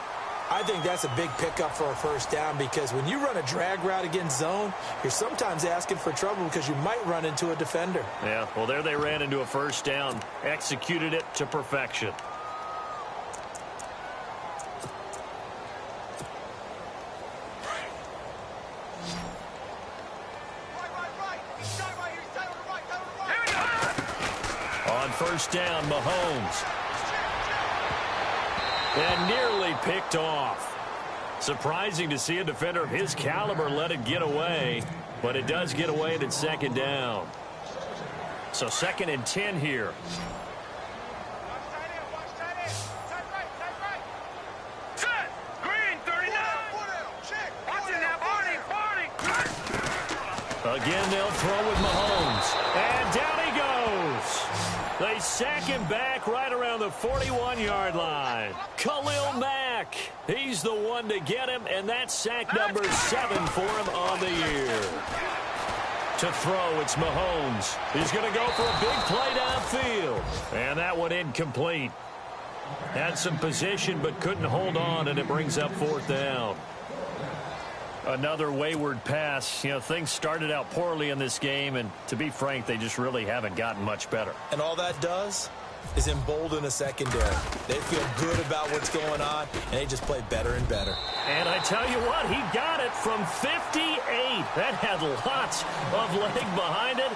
I think that's a big pickup for a 1st down because when you run a drag route against zone, you're sometimes asking for trouble because you might run into a defender. Yeah, well, there they ran into a 1st down. Executed it to perfection. On 1st down, Mahomes. And nearly picked off. Surprising to see a defender of his caliber let it get away, but it does get away at 2nd down. So 2nd and 10 here. Set. Green, 39. Watch it now, Barney. Again, they'll throw with Mahomes. And down he goes. They sack him back right around the 41-yard line. Khalil Mack. He's the one to get him, and that's sack number 7 for him on the year. To throw, it's Mahomes. He's going to go for a big play downfield. And that one incomplete. Had some position, but couldn't hold on, and it brings up 4th down. Another wayward pass. You know, things started out poorly in this game, and to be frank, they just really haven't gotten much better. And all that does, is embolden a secondary. They feel good about what's going on, and they just play better and better. And I tell you what, he got it from 58. That had lots of leg behind it.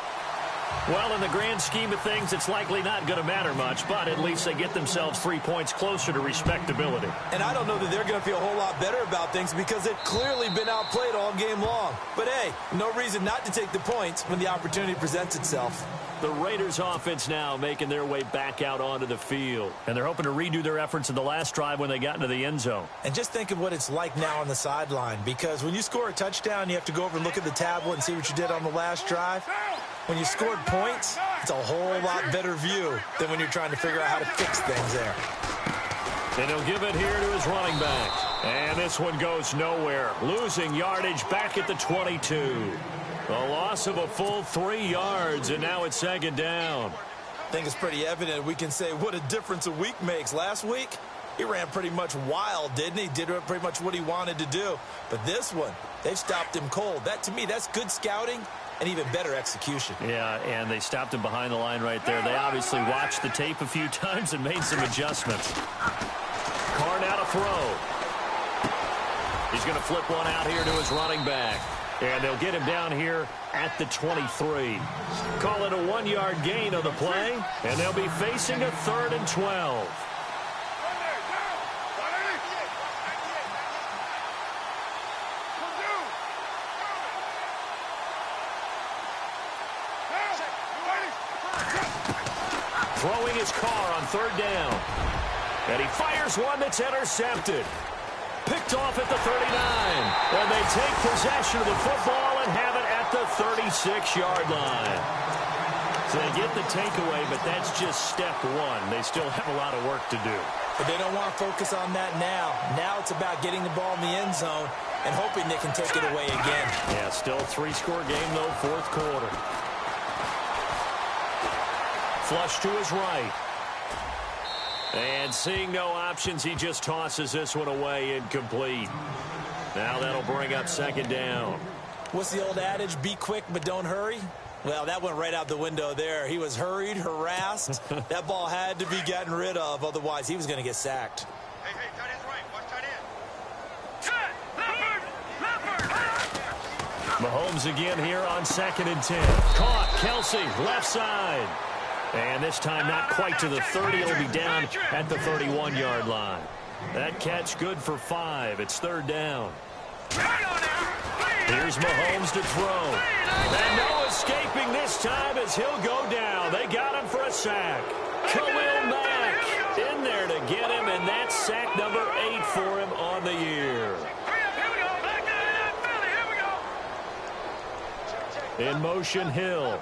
Well, in the grand scheme of things, it's likely not going to matter much, but at least they get themselves 3 points closer to respectability. And I don't know that they're going to feel a whole lot better about things because they've clearly been outplayed all game long. But, hey, no reason not to take the points when the opportunity presents itself. The Raiders offense now making their way back out onto the field. And they're hoping to redo their efforts in the last drive when they got into the end zone. And just think of what it's like now on the sideline, because when you score a touchdown, you have to go over and look at the tablet and see what you did on the last drive. When you scored points, it's a whole lot better view than when you're trying to figure out how to fix things there. And he'll give it here to his running back. And this one goes nowhere. Losing yardage back at the 22. A loss of a full 3 yards, and now it's second down. I think it's pretty evident. We can say what a difference a week makes. Last week, he ran pretty much wild, didn't he? Did pretty much what he wanted to do. But this one, they've stopped him cold. That, to me, that's good scouting and even better execution. Yeah, and they stopped him behind the line right there. They obviously watched the tape a few times and made some adjustments. Carr now to throw. He's going to flip one out here to his running back. And they'll get him down here at the 23. Call it a 1-yard gain on the play, and they'll be facing a 3rd and 12. Throwing his Carr on 3rd down. And he fires one that's intercepted. Picked off at the 39. And they take possession of the football and have it at the 36-yard line. So they get the takeaway, but that's just step one. They still have a lot of work to do. But they don't want to focus on that now. Now it's about getting the ball in the end zone and hoping they can take it away again. Yeah, still a 3-score game, though, 4th quarter. Flush to his right. And seeing no options, he just tosses this one away, incomplete. Now that'll bring up second down. What's the old adage, be quick but don't hurry? Well, that went right out the window there. He was hurried, harassed. That ball had to be gotten rid of, otherwise he was going to get sacked. Hey, tight end's right. Watch tight end. Mahomes again here on 2nd and 10. Caught, Kelsey, left side. And this time not quite to the 30. It'll be down at the 31-yard line. That catch good for 5. It's 3rd down. Here's Mahomes to throw. And no escaping this time as he'll go down. They got him for a sack. Khalil Mack in there to get him, and that's sack number 8 for him on the year. In motion, Hill.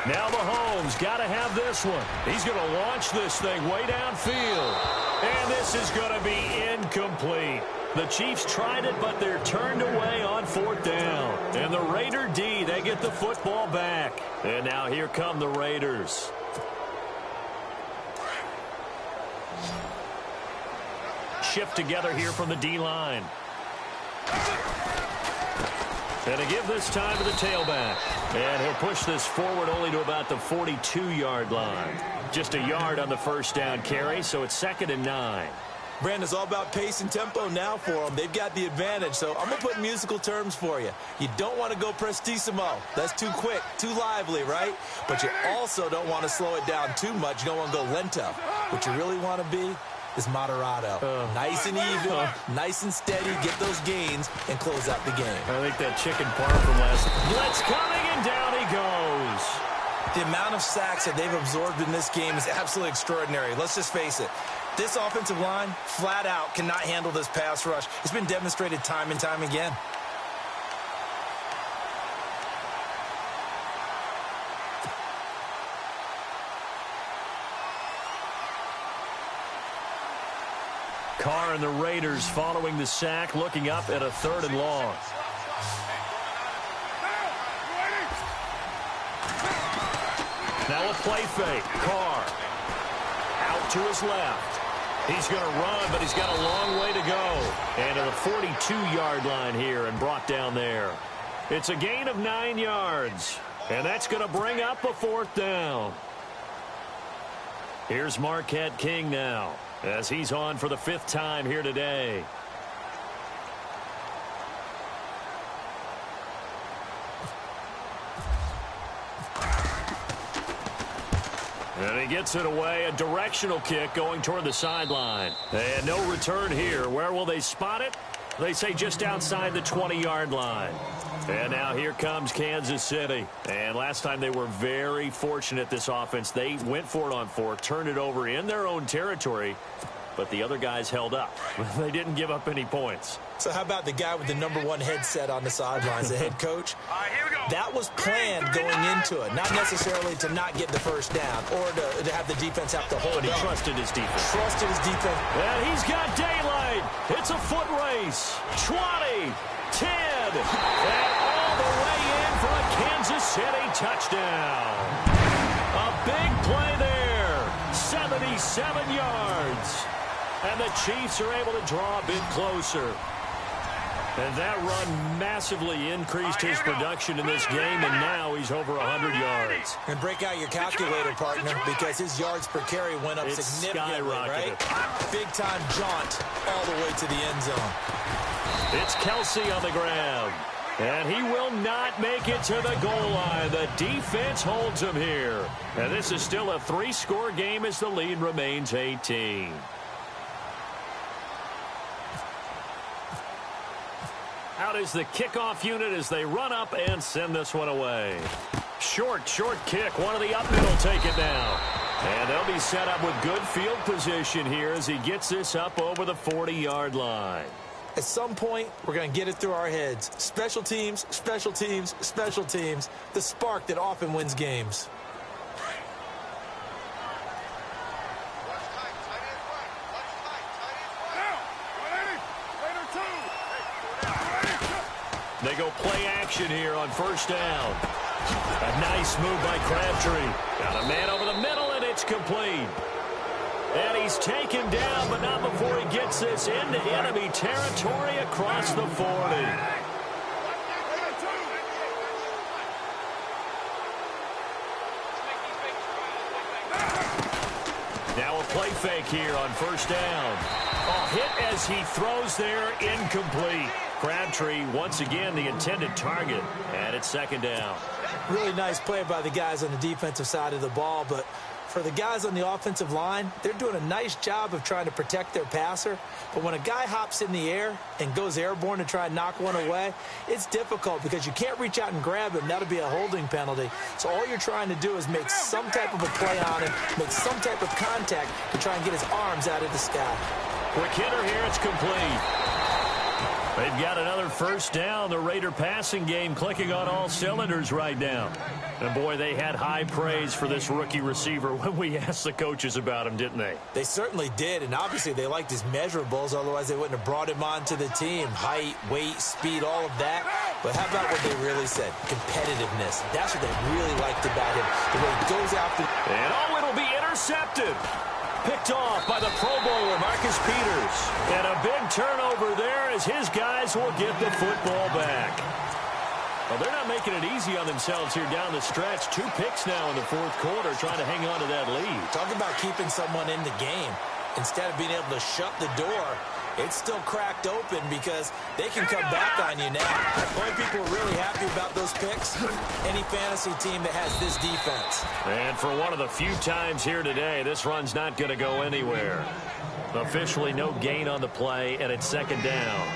Now Mahomes got to have this one. He's going to launch this thing way downfield. And this is going to be incomplete. The Chiefs tried it, but they're turned away on 4th down. And the Raider D, they get the football back. And now here come the Raiders. Shift together here from the D-line. And a give this time to the tailback. And he'll push this forward only to about the 42-yard line. Just a yard on the first down carry, so it's 2nd and 9. Brandon, it's all about pace and tempo now for them. They've got the advantage, so I'm going to put musical terms for you. You don't want to go prestissimo. That's too quick, too lively, right? But you also don't want to slow it down too much. You don't want to go lento. What you really want to be is moderato. Nice and even, nice and steady, get those gains, and close out the game. I think that chicken parm from last. Blitz coming, and down he goes. The amount of sacks that they've absorbed in this game is absolutely extraordinary. Let's just face it. This offensive line, flat out, cannot handle this pass rush. It's been demonstrated time and time again. Carr and the Raiders following the sack, looking up at a 3rd and long. Now a play fake. Carr out to his left. He's going to run, but he's got a long way to go. And to the 42-yard line here and brought down there. It's a gain of 9 yards. And that's going to bring up a 4th down. Here's Marquette King now, as he's on for the 5th time here today. And he gets it away, a directional kick going toward the sideline. And no return here. Where will they spot it? They say just outside the 20-yard line. And now here comes Kansas City. And last time they were very fortunate, this offense. They went for it on 4, turned it over in their own territory, but the other guys held up. They didn't give up any points. So how about the guy with the #1 headset on the sidelines, the head coach? All right, here we go. That was planned going into it, not necessarily to not get the first down or to have the defense have to hold But he up. trusted his defense. Trusted his defense. And he's got daylight. It's a foot race. 20, 10, and all the way in for a Kansas City touchdown. A big play there. 77 yards. And the Chiefs are able to draw a bit closer. And that run massively increased his production in this game, and now he's over 100 yards. And break out your calculator, partner, because his yards per carry went up significantly, right? Big-time jaunt all the way to the end zone. It's Kelsey on the ground. And he will not make it to the goal line. The defense holds him here. And this is still a 3-score game as the lead remains 18. Out is the kickoff unit as they run up and send this one away. Short kick. One of the up middle take it down. And they'll be set up with good field position here as he gets this up over the 40-yard line. At some point, we're going to get it through our heads. Special teams, special teams, special teams. The spark that often wins games. They go play action here on 1st down. A nice move by Crabtree. Got a man over the middle, and it's complete. And he's taken down, but not before he gets this into enemy territory across the 40. Now a play fake here on 1st down. A hit as he throws there, incomplete. Crabtree, once again, the intended target, and it's 2nd down. Really nice play by the guys on the defensive side of the ball, but for the guys on the offensive line, they're doing a nice job of trying to protect their passer. But when a guy hops in the air and goes airborne to try and knock one away, it's difficult because you can't reach out and grab him. That'll be a holding penalty. So all you're trying to do is make some type of a play on him, make some type of contact to try and get his arms out of the sky. Quick hitter here, it's complete. They've got another 1st down. The Raider passing game clicking on all cylinders right now. And, boy, they had high praise for this rookie receiver when we asked the coaches about him, didn't they? They certainly did, and obviously they liked his measurables. Otherwise, they wouldn't have brought him onto the team. Height, weight, speed, all of that. But how about what they really said? Competitiveness. That's what they really liked about him. The way he goes after. And, it'll be intercepted. Picked off by the Pro Bowler, Marcus Peters. And a big turnover there as his guys will get the football back. Well, they're not making it easy on themselves here down the stretch. 2 picks now in the 4th quarter trying to hang on to that lead. Talk about keeping someone in the game. Instead of being able to shut the door, it's still cracked open because they can come back on you now. Only people are really happy about those picks, any fantasy team that has this defense. And for one of the few times here today, this run's not going to go anywhere. Officially no gain on the play, and it's 2nd down.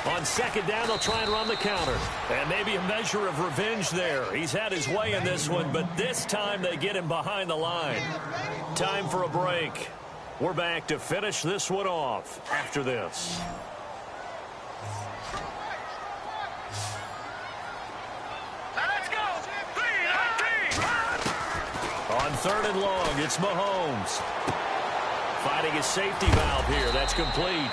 On 2nd down, they'll try and run the counter. And maybe a measure of revenge there. He's had his way in this one, but this time they get him behind the line. Time for a break. We're back to finish this one off after this. Let's go. On 3rd and long, it's Mahomes. Fighting his safety valve here. That's complete.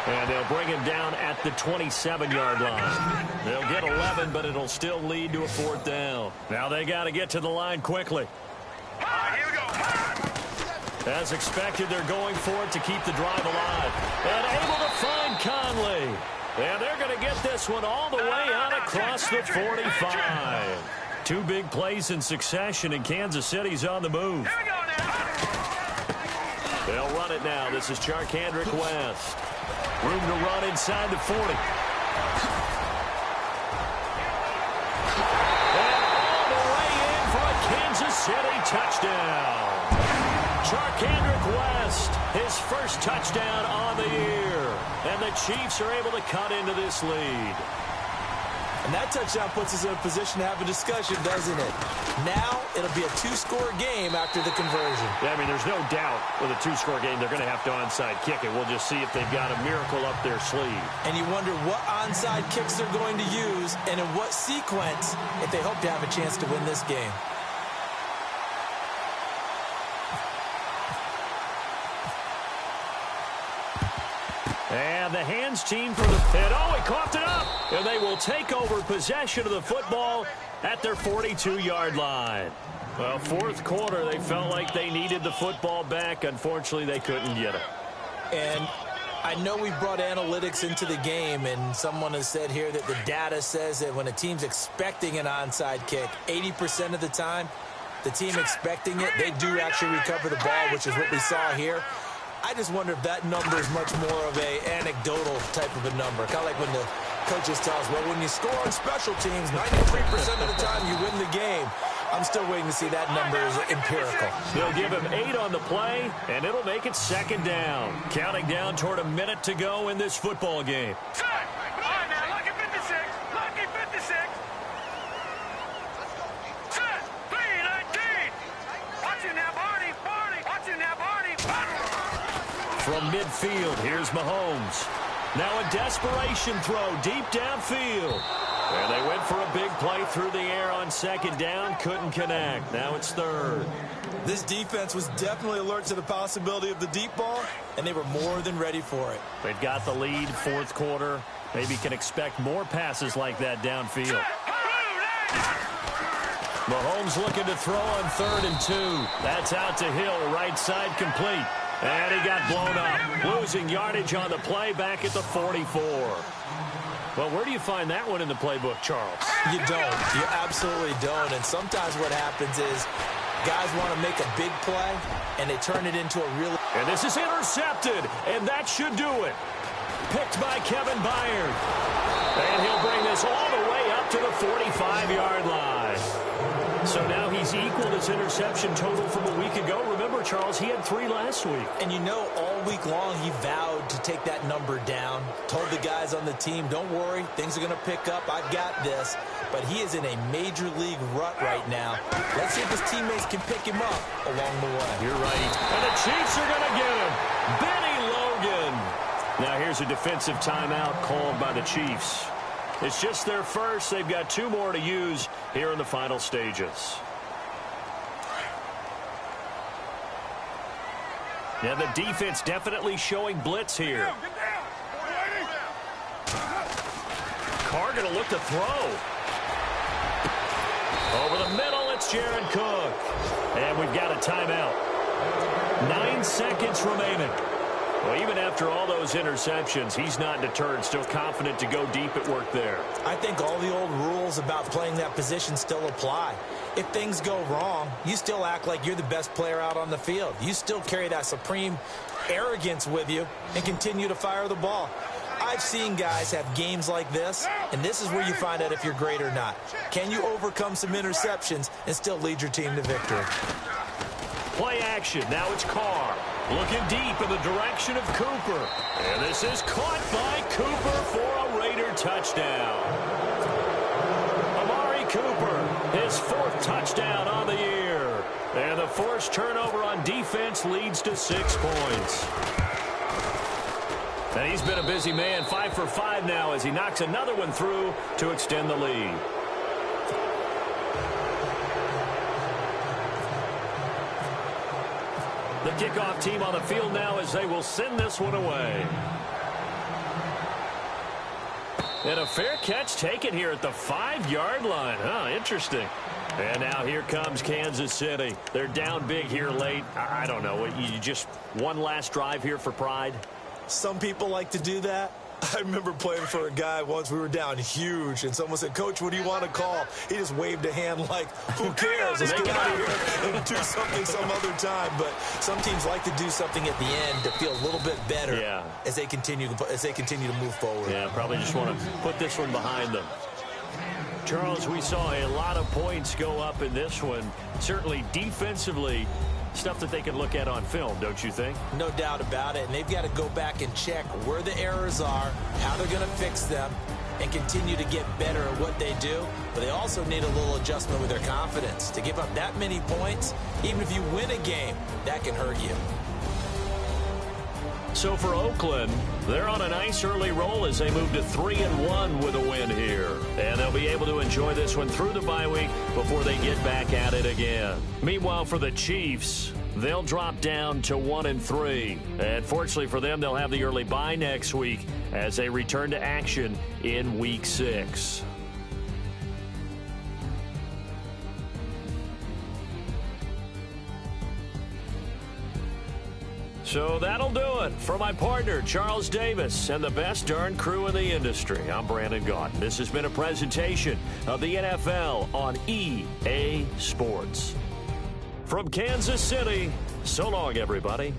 And they'll bring him down at the 27-yard line. They'll get 11, but it'll still lead to a 4th down. Now they got to get to the line quickly. Here we go. As expected, they're going for it to keep the drive alive. And able to find Conley. And they're going to get this one all the way out across the 45. Two big plays in succession, and Kansas City's on the move. Here we go now. They'll run it now. This is Charkandrick West. Room to run inside the 40. And all the way in for a Kansas City touchdown. Charkandrick West, his first touchdown on the year. And the Chiefs are able to cut into this lead. And that touchdown puts us in a position to have a discussion, doesn't it? Now, it'll be a two-score game after the conversion. Yeah, I mean, there's no doubt with a two-score game they're going to have to onside kick it. We'll just see if they've got a miracle up their sleeve. And you wonder what onside kicks they're going to use and in what sequence if they hope to have a chance to win this game. And the hands team for the pit. Oh, he coughed it up. And they will take over possession of the football at their 42-yard line. Well, fourth quarter, they felt like they needed the football back. Unfortunately, they couldn't get it. And I know we brought analytics into the game, and someone has said here that the data says that when a team's expecting an onside kick, 80% of the time, the team expecting it, they do actually recover the ball, which is what we saw here. I just wonder if that number is much more of a anecdotal type of a number. Kind of like when the coaches tell us, well, when you score on special teams, 93% of the time you win the game. I'm still waiting to see that number is empirical. They'll give him 8 on the play, and it'll make it second down. Counting down toward a minute to go in this football game. Set. All right, now, lucky 56. Lucky 56. Set. 3-19. Watch it now, Barney. Barney. Watch it now, Barney. From midfield, here's Mahomes. Now a desperation throw deep downfield. And they went for a big play through the air on second down. Couldn't connect. Now it's third. This defense was definitely alert to the possibility of the deep ball, and they were more than ready for it. They've got the lead, fourth quarter. Maybe can expect more passes like that downfield. Mahomes looking to throw on 3rd and 2. That's out to Hill, right side complete. And he got blown up, losing yardage on the play back at the 44. Well, where do you find that one in the playbook, Charles? You don't. You absolutely don't. And sometimes what happens is guys want to make a big play, and they turn it into a real... And this is intercepted, and that should do it. Picked by Kevin Byard. And he'll bring this all the way up to the 45-yard line. So now he's equaled his interception total from a week ago. Remember, Charles, he had 3 last week. And you know, all week long he vowed to take that number down. Told the guys on the team, don't worry, things are going to pick up. I've got this. But he is in a major league rut right now. Let's see if his teammates can pick him up along the way. You're right. And the Chiefs are going to get him. Benny Logan. Now here's a defensive timeout called by the Chiefs. It's just their first. They've got 2 more to use here in the final stages. Yeah, the defense definitely showing blitz here. Carr going to look to throw. Over the middle, it's Jared Cook. And we've got a timeout. 9 seconds remaining. Well, even after all those interceptions, he's not deterred, still confident to go deep at work there. I think all the old rules about playing that position still apply. If things go wrong, you still act like you're the best player out on the field. You still carry that supreme arrogance with you and continue to fire the ball. I've seen guys have games like this, and this is where you find out if you're great or not. Can you overcome some interceptions and still lead your team to victory? Play action. Now it's Carr. Looking deep in the direction of Cooper. And this is caught by Cooper for a Raider touchdown. Amari Cooper, his 4th touchdown on the year. And the forced turnover on defense leads to 6 points. And he's been a busy man, 5 for 5 now as he knocks another one through to extend the lead. The kickoff team on the field now as they will send this one away. And a fair catch taken here at the 5-yard line. Huh, interesting. And now here comes Kansas City. They're down big here late. I don't know. You just one last drive here for pride? Some people like to do that. I remember playing for a guy once. We were down huge, and someone said, "Coach, what do you want to call?" He just waved a hand like, "Who cares? Let's get out of here and do something some other time." But some teams like to do something at the end to feel a little bit better as they continue to move forward. Yeah, probably just want to put this one behind them. Charles, we saw a lot of points go up in this one. Certainly defensively, stuff that they can look at on film, don't you think? No doubt about it. And they've got to go back and check where the errors are, how they're going to fix them, and continue to get better at what they do. But they also need a little adjustment with their confidence. To give up that many points, even if you win a game, that can hurt you. So for Oakland, they're on a nice early roll as they move to 3-1 with a win here. And they'll be able to enjoy this one through the bye week before they get back at it again. Meanwhile, for the Chiefs, they'll drop down to 1-3. And fortunately for them, they'll have the early bye next week as they return to action in Week 6. So that'll do it for my partner, Charles Davis, and the best darn crew in the industry. I'm Brandon Gaudin. This has been a presentation of the NFL on EA Sports. From Kansas City, so long, everybody.